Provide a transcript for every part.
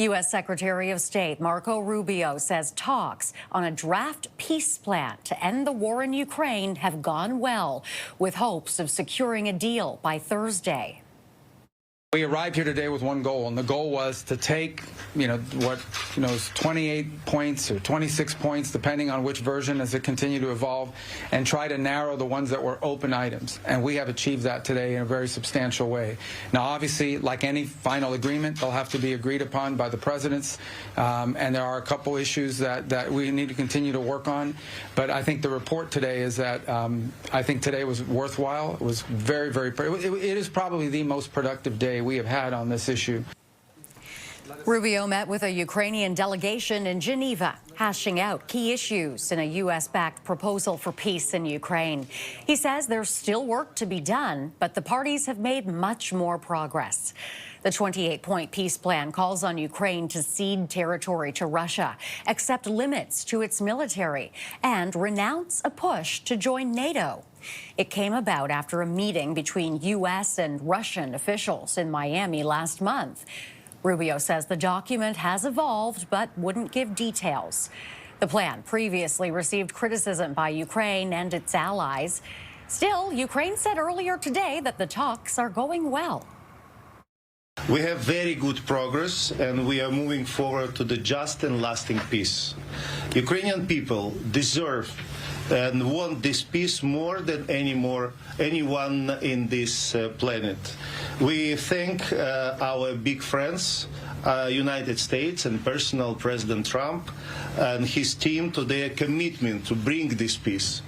U.S. Secretary of State Marco Rubio says talks on a draft peace plan to end the war in Ukraine have gone well, with hopes of securing a deal by Thursday. We arrived here today with one goal, and the goal was to take, is 28 points or 26 points, depending on which version as it continued to evolve, and try to narrow the ones that were open items. And we have achieved that today in a very substantial way. Now, obviously, like any final agreement, they'll have to be agreed upon by the presidents, and there are a couple issues that we need to continue to work on. But I think the report today is that I think today was worthwhile. It was very, very, it is probably the most productive day we have had on this issue. Rubio met with a Ukrainian delegation in Geneva, hashing out key issues in a U.S.-backed proposal for peace in Ukraine. He says there's still work to be done, but the parties have made much more progress. The 28-point peace plan calls on Ukraine to cede territory to Russia, accept limits to its military, and renounce a push to join NATO. It came about after a meeting between U.S. and Russian officials in Miami last month. Rubio says the document has evolved but wouldn't give details. The plan previously received criticism by Ukraine and its allies. Still, Ukraine said earlier today that the talks are going well. We have very good progress, and we are moving forward to the just and lasting peace. Ukrainian people deserve and want this peace more than anyone in this planet. We thank our big friends, United States and personal President Trump and his team to their commitment to bring this peace.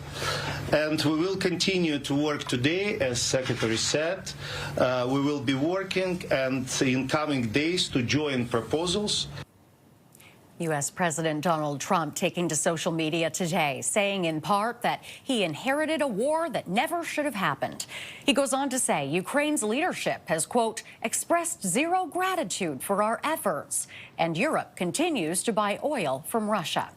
And we will continue to work today, as Secretary said. We will be working and in coming days to join proposals. U.S. President Donald Trump taking to social media today, saying in part that he inherited a war that never should have happened. He goes on to say Ukraine's leadership has, quote, expressed zero gratitude for our efforts, and Europe continues to buy oil from Russia.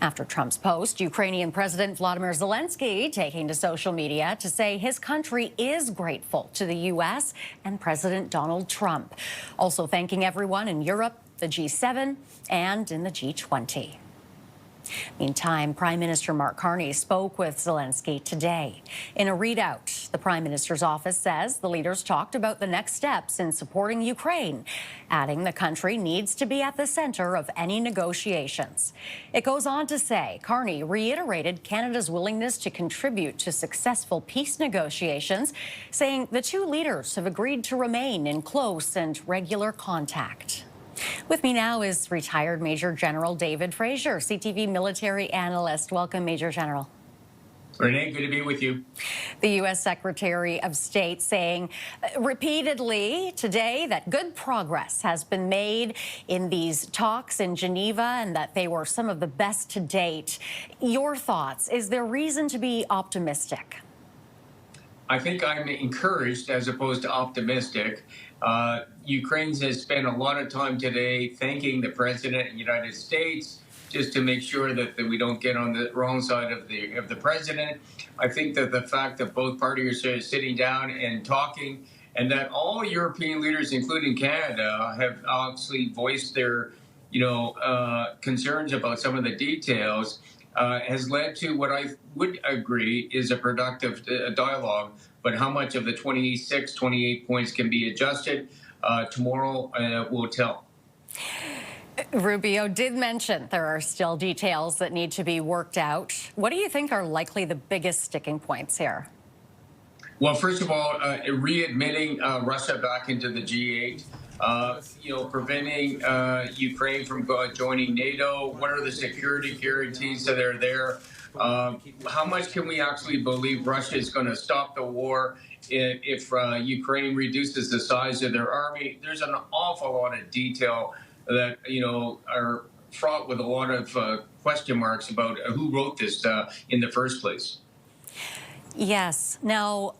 After Trump's post, Ukrainian President Volodymyr Zelensky taking to social media to say his country is grateful to the U.S. and President Donald Trump, also thanking everyone in Europe, the G7, and in the G20. Meantime, Prime Minister Mark Carney spoke with Zelensky today. In a readout, the Prime Minister's office says the leaders talked about the next steps in supporting Ukraine, adding the country needs to be at the center of any negotiations. It goes on to say Carney reiterated Canada's willingness to contribute to successful peace negotiations, saying the two leaders have agreed to remain in close and regular contact. With me now is retired Major General David Fraser, CTV military analyst. Welcome, Major General. Renee, good to be with you. The U.S. Secretary of State saying repeatedly today that good progress has been made in these talks in Geneva and that they were some of the best to date. Your thoughts? Is there reason to be optimistic? I think I'm encouraged as opposed to optimistic. Ukraine has spent a lot of time today thanking the President of the United States just to make sure that we don't get on the wrong side of the President. I think that the fact that both parties are sitting down and talking and that all European leaders, including Canada, have obviously voiced their concerns about some of the details has led to what I would agree is a productive dialogue. But how much of the 26, 28 points can be adjusted tomorrow will tell. Rubio did mention there are still details that need to be worked out. What do you think are likely the biggest sticking points here? Well, first of all, readmitting Russia back into the G8. Preventing Ukraine from joining NATO. What are the security guarantees that are there? How much can we actually believe Russia is going to stop the war if Ukraine reduces the size of their army? There's an awful lot of detail that, are fraught with a lot of question marks about who wrote this in the first place. Yes. Now,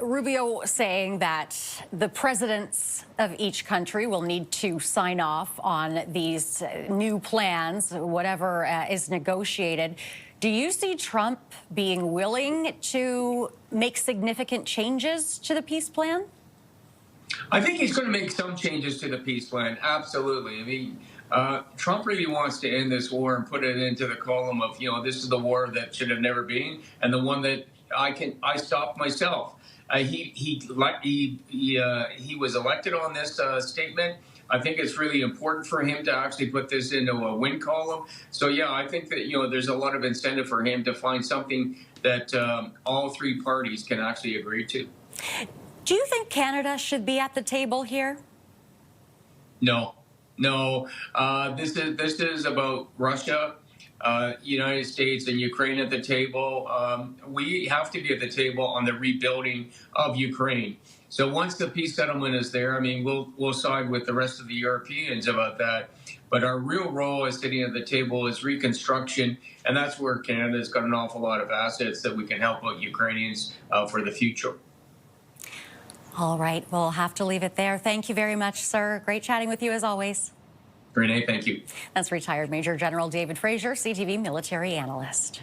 Rubio saying that the presidents of each country will need to sign off on these new plans, whatever is negotiated. Do you see Trump being willing to make significant changes to the peace plan? I think he's going to make some changes to the peace plan. Absolutely. I mean, Trump really wants to end this war and put it into the column of, this is the war that should have never been, and the one that I stopped myself. He was elected on this statement. I think it's really important for him to actually put this into a win column. So yeah, I think that there's a lot of incentive for him to find something that all three parties can actually agree to. Do you think Canada should be at the table here? No. This is about Russia, United States, and Ukraine at the table. We have to be at the table on the rebuilding of Ukraine. So once the peace settlement is there, I mean, we'll side with the rest of the Europeans about that. But our real role as sitting at the table is reconstruction, and that's where Canada's got an awful lot of assets that we can help out Ukrainians for the future. All right, we'll have to leave it there. Thank you very much, sir. Great chatting with you as always. Renee, thank you. That's retired Major General David Fraser, CTV military analyst.